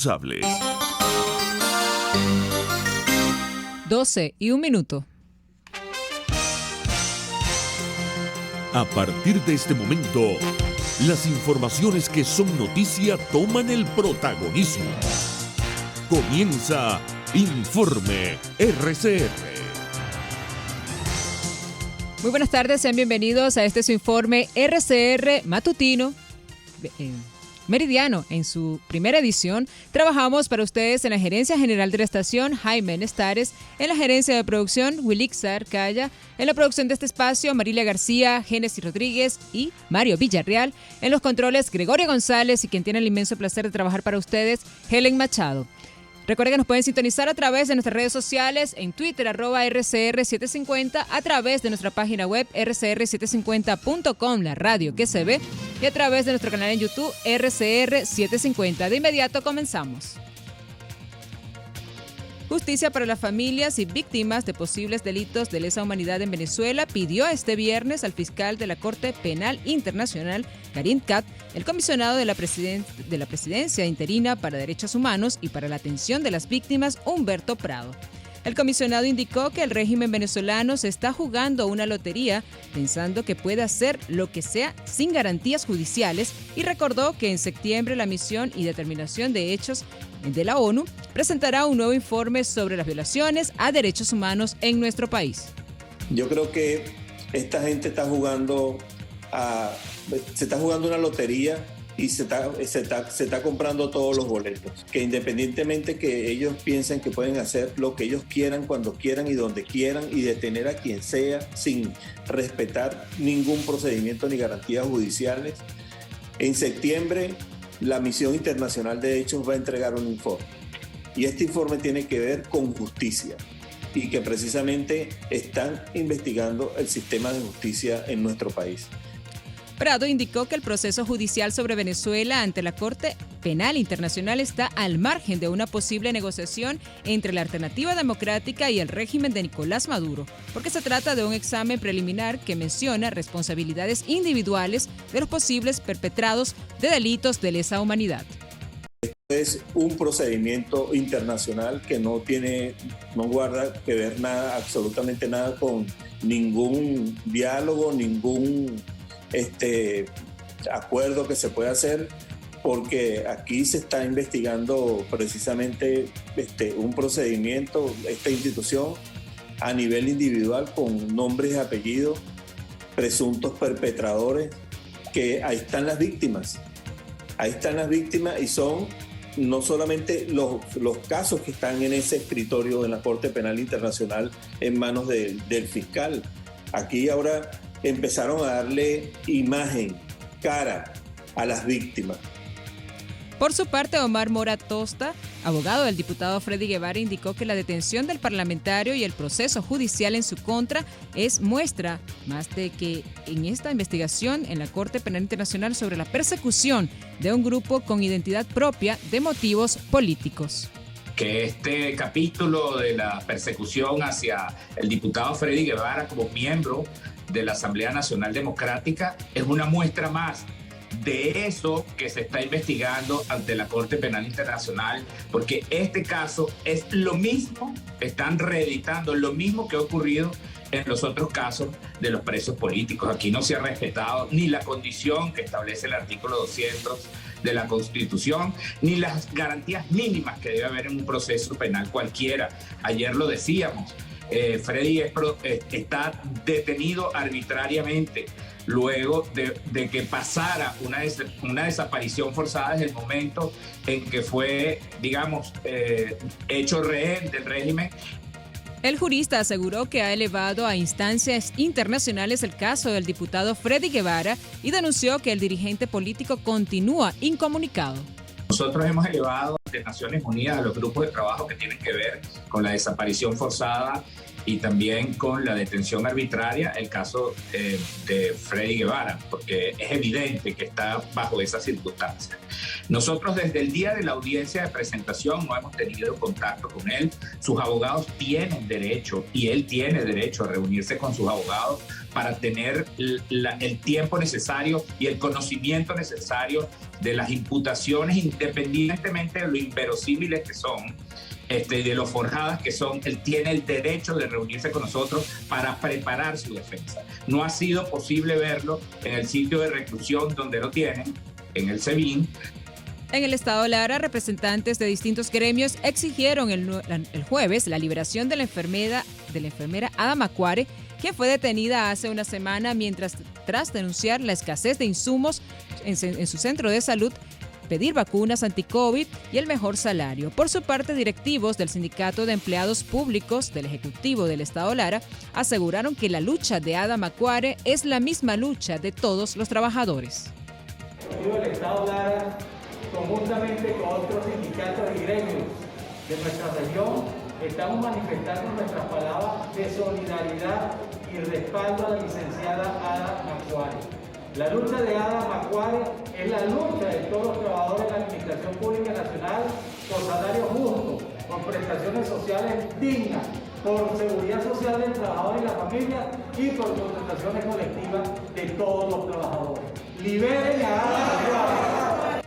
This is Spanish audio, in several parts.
Sables. 12:01. A partir de este momento, las informaciones que son noticia toman el protagonismo. Comienza Informe RCR. Muy buenas tardes, sean bienvenidos a este su informe RCR matutino, meridiano. En su primera edición trabajamos para ustedes en la Gerencia General de la Estación, Jaime Nestares, en la Gerencia de Producción, Wilixar Calla, en la producción de este espacio, Marilia García, Génesis Rodríguez y Mario Villarreal, en los controles, Gregorio González y quien tiene el inmenso placer de trabajar para ustedes, Helen Machado. Recuerden que nos pueden sintonizar a través de nuestras redes sociales, en Twitter, @RCR750, a través de nuestra página web, rcr750.com, la radio que se ve, y a través de nuestro canal en YouTube, RCR750. De inmediato comenzamos. Justicia para las familias y víctimas de posibles delitos de lesa humanidad en Venezuela pidió este viernes al fiscal de la Corte Penal Internacional, Karim Khat, el comisionado de la Presidencia Interina para Derechos Humanos y para la Atención de las Víctimas, Humberto Prado. El comisionado indicó que el régimen venezolano se está jugando una lotería pensando que puede hacer lo que sea sin garantías judiciales y recordó que en septiembre la misión y determinación de hechos de la ONU presentará un nuevo informe sobre las violaciones a derechos humanos en nuestro país. Yo creo que esta gente está jugando una lotería y se está comprando todos los boletos. Que independientemente que ellos piensen que pueden hacer lo que ellos quieran, cuando quieran y donde quieran, y detener a quien sea sin respetar ningún procedimiento ni garantías judiciales, en septiembre la Misión Internacional de Derechos va a entregar un informe. Y este informe tiene que ver con justicia y que precisamente están investigando el sistema de justicia en nuestro país. Prado indicó que el proceso judicial sobre Venezuela ante la Corte Penal Internacional está al margen de una posible negociación entre la Alternativa Democrática y el régimen de Nicolás Maduro, porque se trata de un examen preliminar que menciona responsabilidades individuales de los posibles perpetrados de delitos de lesa humanidad. Es un procedimiento internacional que no guarda que ver nada, absolutamente nada, con ningún diálogo, ningún acuerdo que se pueda hacer, porque aquí se está investigando precisamente un procedimiento, esta institución a nivel individual con nombres y apellidos, presuntos perpetradores, que ahí están las víctimas y son no solamente los casos que están en ese escritorio en la Corte Penal Internacional en manos del fiscal. Aquí ahora empezaron a darle imagen, cara a las víctimas. Por su parte, Omar Mora Tosta, abogado del diputado Freddy Guevara, indicó que la detención del parlamentario y el proceso judicial en su contra es muestra más de que en esta investigación en la Corte Penal Internacional sobre la persecución de un grupo con identidad propia de motivos políticos. Que este capítulo de la persecución hacia el diputado Freddy Guevara como miembro de la Asamblea Nacional Democrática es una muestra más de eso que se está investigando ante la Corte Penal Internacional, porque este caso es lo mismo, están reeditando lo mismo que ha ocurrido en los otros casos de los presos políticos. Aquí no se ha respetado ni la condición que establece el artículo 200 de la Constitución, ni las garantías mínimas que debe haber en un proceso penal cualquiera. Ayer lo decíamos, Freddy está detenido arbitrariamente luego de que pasara una desaparición forzada desde el momento en que fue, digamos, hecho rehén del régimen. El jurista aseguró que ha elevado a instancias internacionales el caso del diputado Freddy Guevara y denunció que el dirigente político continúa incomunicado. Nosotros hemos elevado ante Naciones Unidas a los grupos de trabajo que tienen que ver con la desaparición forzada y también con la detención arbitraria, el caso de Freddy Guevara, porque es evidente que está bajo esas circunstancias. Nosotros desde el día de la audiencia de presentación no hemos tenido contacto con él. Sus abogados tienen derecho, y él tiene derecho a reunirse con sus abogados para tener el tiempo necesario y el conocimiento necesario de las imputaciones, independientemente de lo inverosímiles que son, de lo forjadas que son, él tiene el derecho de reunirse con nosotros para preparar su defensa. No ha sido posible verlo en el sitio de reclusión donde lo tienen, en el SEBIN. En el estado Lara, representantes de distintos gremios exigieron el jueves la liberación de la enfermera Ada Macuare, quien fue detenida hace una semana tras denunciar la escasez de insumos en su centro de salud, pedir vacunas anti-COVID y el mejor salario. Por su parte, directivos del Sindicato de Empleados Públicos del Ejecutivo del Estado Lara aseguraron que la lucha de Ada Macuare es la misma lucha de todos los trabajadores. El Estado Lara, conjuntamente con otros sindicatos y gremios de nuestra región, estamos manifestando nuestras palabras de solidaridad y respaldo a la licenciada Ada Macuare. La lucha de Ada Macuare es la lucha de todos los trabajadores de la Administración Pública Nacional por salarios justos, por prestaciones sociales dignas, por seguridad social del trabajador y la familia y por contrataciones colectivas de todos los trabajadores. ¡Liberen a Ada Macuare!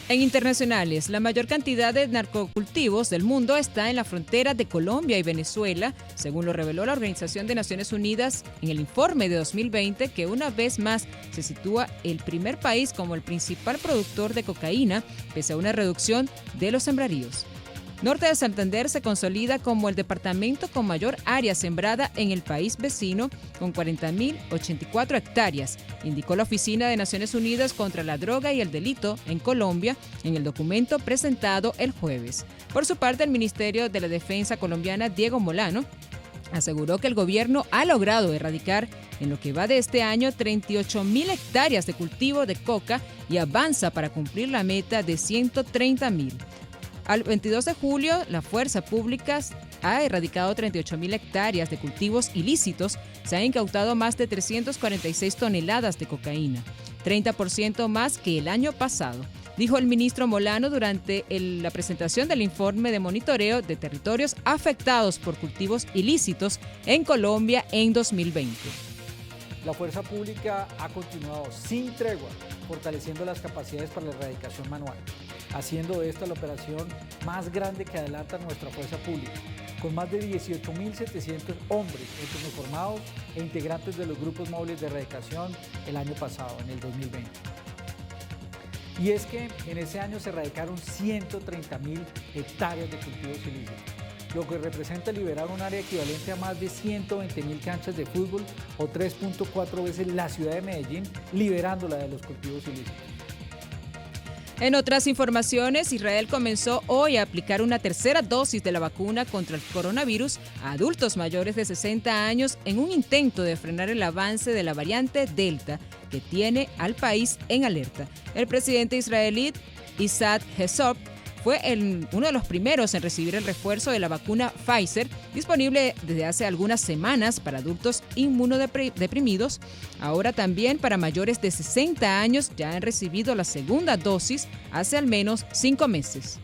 En internacionales, la mayor cantidad de narcocultivos del mundo está en la frontera de Colombia y Venezuela, según lo reveló la Organización de Naciones Unidas en el informe de 2020, que una vez más se sitúa el primer país como el principal productor de cocaína, pese a una reducción de los sembradíos. Norte de Santander se consolida como el departamento con mayor área sembrada en el país vecino, con 40.084 hectáreas, indicó la Oficina de Naciones Unidas contra la Droga y el Delito en Colombia en el documento presentado el jueves. Por su parte, el Ministerio de la Defensa colombiana, Diego Molano, aseguró que el gobierno ha logrado erradicar en lo que va de este año 38.000 hectáreas de cultivo de coca y avanza para cumplir la meta de 130.000. Al 22 de julio, la Fuerza Pública ha erradicado 38.000 hectáreas de cultivos ilícitos, se han incautado más de 346 toneladas de cocaína, 30% más que el año pasado, dijo el ministro Molano durante la presentación del informe de monitoreo de territorios afectados por cultivos ilícitos en Colombia en 2020. La Fuerza Pública ha continuado sin tregua, fortaleciendo las capacidades para la erradicación manual, haciendo de esta la operación más grande que adelanta nuestra Fuerza Pública, con más de 18.700 hombres entre uniformados e integrantes de los grupos móviles de erradicación el año pasado, en el 2020. Y es que en ese año se erradicaron 130.000 hectáreas de cultivos ilícitos, lo que representa liberar un área equivalente a más de 120.000 canchas de fútbol o 3.4 veces la ciudad de Medellín, liberándola de los cultivos ilícitos. En otras informaciones, Israel comenzó hoy a aplicar una tercera dosis de la vacuna contra el coronavirus a adultos mayores de 60 años en un intento de frenar el avance de la variante Delta, que tiene al país en alerta. El presidente israelí Isaac Herzog fue uno de los primeros en recibir el refuerzo de la vacuna Pfizer, disponible desde hace algunas semanas para adultos inmunodeprimidos. Ahora también para mayores de 60 años ya han recibido la segunda dosis hace al menos 5 meses.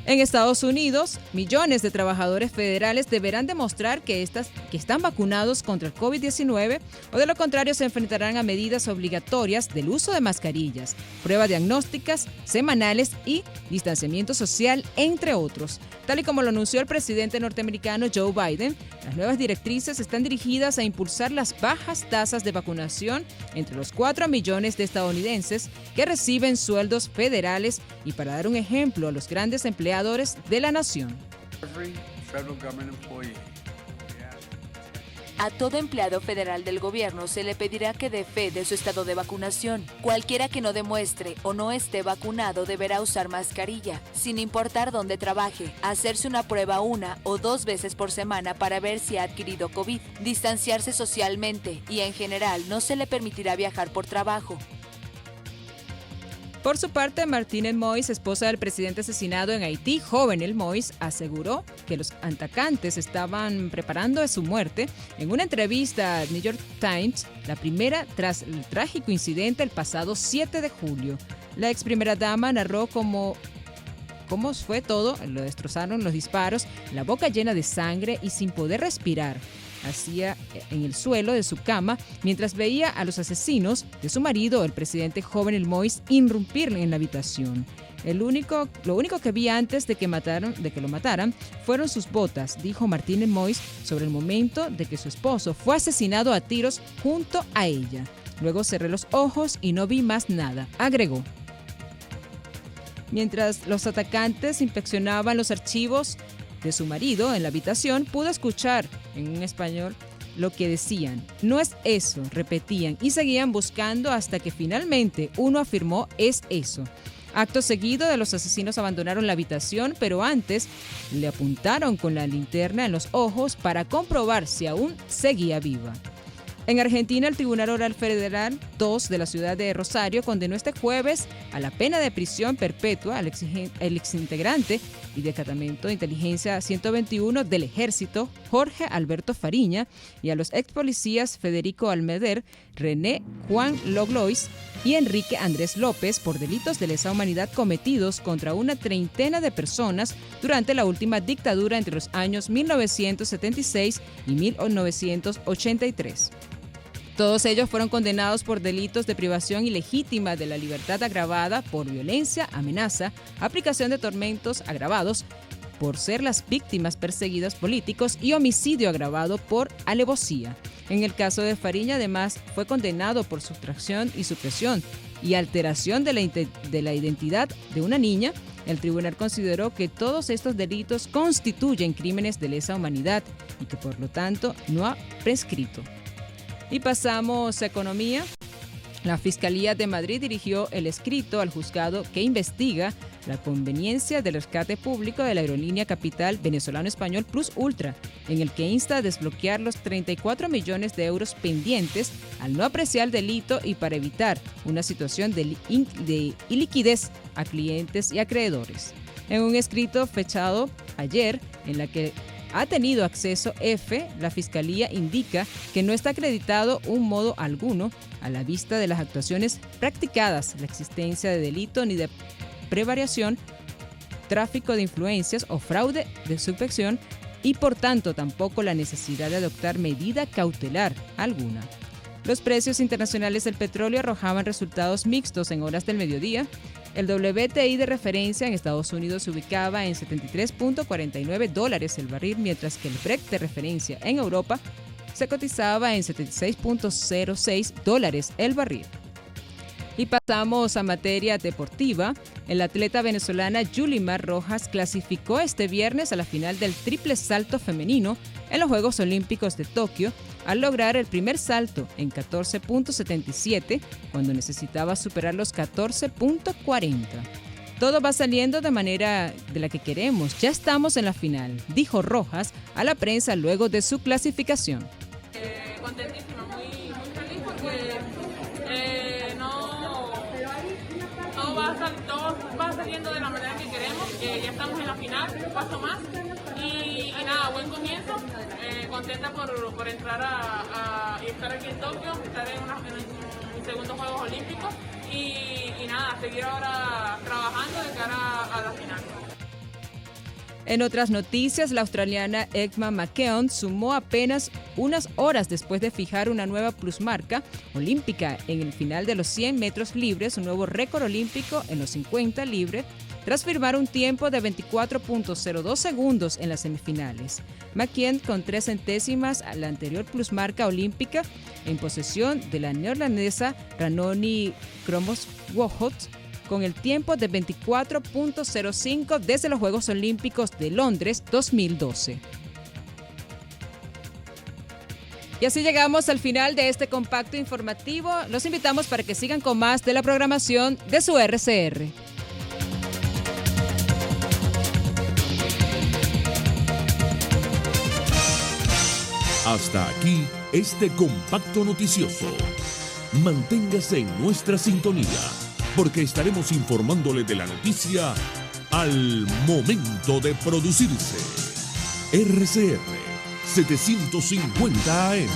En Estados Unidos, millones de trabajadores federales deberán demostrar que están vacunados contra el COVID-19 o de lo contrario se enfrentarán a medidas obligatorias del uso de mascarillas, pruebas diagnósticas semanales y distanciamiento social, entre otros. Tal y como lo anunció el presidente norteamericano Joe Biden, las nuevas directrices están dirigidas a impulsar las bajas tasas de vacunación entre los 4 millones de estadounidenses que reciben sueldos federales y para dar un ejemplo a los grandes empleadores de la nación. A todo empleado federal del gobierno se le pedirá que dé fe de su estado de vacunación. Cualquiera que no demuestre o no esté vacunado deberá usar mascarilla, sin importar dónde trabaje, hacerse una prueba 1 o 2 veces por semana para ver si ha adquirido COVID, distanciarse socialmente y en general no se le permitirá viajar por trabajo. Por su parte, Martínez Moïse, esposa del presidente asesinado en Haití, Jovenel Moïse, aseguró que los atacantes estaban preparando su muerte. En una entrevista al New York Times, la primera tras el trágico incidente el pasado 7 de julio. La ex primera dama narró cómo fue todo, lo destrozaron los disparos, la boca llena de sangre y sin poder respirar. hacía en el suelo de su cama mientras veía a los asesinos de su marido, el presidente Jovenel Moïse, irrumpir en la habitación. Lo único que vi antes de que lo mataran fueron sus botas, dijo Martínez Moïse sobre el momento de que su esposo fue asesinado a tiros junto a ella. Luego cerré los ojos y no vi más nada, agregó. Mientras los atacantes inspeccionaban los archivos de su marido en la habitación, pudo escuchar en un español lo que decían. No es eso, repetían y seguían buscando hasta que finalmente uno afirmó es eso. Acto seguido de los asesinos abandonaron la habitación, pero antes le apuntaron con la linterna en los ojos para comprobar si aún seguía viva. En Argentina, el Tribunal Oral Federal 2 de la ciudad de Rosario condenó este jueves a la pena de prisión perpetua al exintegrante y Departamento de Inteligencia 121 del Ejército, Jorge Alberto Fariña, y a los ex policías Federico Almeder, René Juan Loglois y Enrique Andrés López por delitos de lesa humanidad cometidos contra una treintena de personas durante la última dictadura entre los años 1976 y 1983. Todos ellos fueron condenados por delitos de privación ilegítima de la libertad agravada por violencia, amenaza, aplicación de tormentos agravados por ser las víctimas perseguidas políticos y homicidio agravado por alevosía. En el caso de Fariña, además, fue condenado por sustracción y supresión y alteración de la identidad de una niña. El tribunal consideró que todos estos delitos constituyen crímenes de lesa humanidad y que por lo tanto no ha prescrito. Y pasamos a economía. La Fiscalía de Madrid dirigió el escrito al juzgado que investiga la conveniencia del rescate público de la aerolínea capital venezolano-español Plus Ultra, en el que insta a desbloquear los 34 millones de euros pendientes al no apreciar el delito y para evitar una situación de iliquidez a clientes y acreedores. En un escrito fechado ayer, en la que ha tenido acceso F, la Fiscalía indica que no está acreditado un modo alguno, a la vista de las actuaciones practicadas, la existencia de delito ni de prevaricación, tráfico de influencias o fraude de subvención y por tanto tampoco la necesidad de adoptar medida cautelar alguna. Los precios internacionales del petróleo arrojaban resultados mixtos en horas del mediodía. El WTI de referencia en Estados Unidos se ubicaba en $73.49 el barril, mientras que el Brent de referencia en Europa se cotizaba en $76.06 el barril. Y pasamos a materia deportiva. El atleta venezolana Yulimar Rojas clasificó este viernes a la final del triple salto femenino en los Juegos Olímpicos de Tokio al lograr el primer salto en 14.77 cuando necesitaba superar los 14.40. Todo va saliendo de manera de la que queremos. Ya estamos en la final, dijo Rojas a la prensa luego de su clasificación. Contentísima, muy feliz porque todo va saliendo de la manera que queremos. Ya estamos en la final, un paso más y nada, buen comienzo. Contenta por entrar y estar aquí en Tokio, estar en mis segundos Juegos Olímpicos y nada, seguir ahora trabajando de cara a la final. En otras noticias, la australiana Emma McKeon sumó apenas unas horas después de fijar una nueva plusmarca olímpica en el final de los 100 metros libres, un nuevo récord olímpico en los 50 libres, tras firmar un tiempo de 24.02 segundos en las semifinales. McKeon con 3 centésimas a la anterior plusmarca olímpica en posesión de la neerlandesa Ranoni Kromowidjojo, con el tiempo de 24.05 desde los Juegos Olímpicos de Londres 2012. Y así llegamos al final de este compacto informativo. Los invitamos para que sigan con más de la programación de su RCR. Hasta aquí este compacto noticioso. Manténgase en nuestra sintonía, porque estaremos informándole de la noticia al momento de producirse. RCR 750 AM.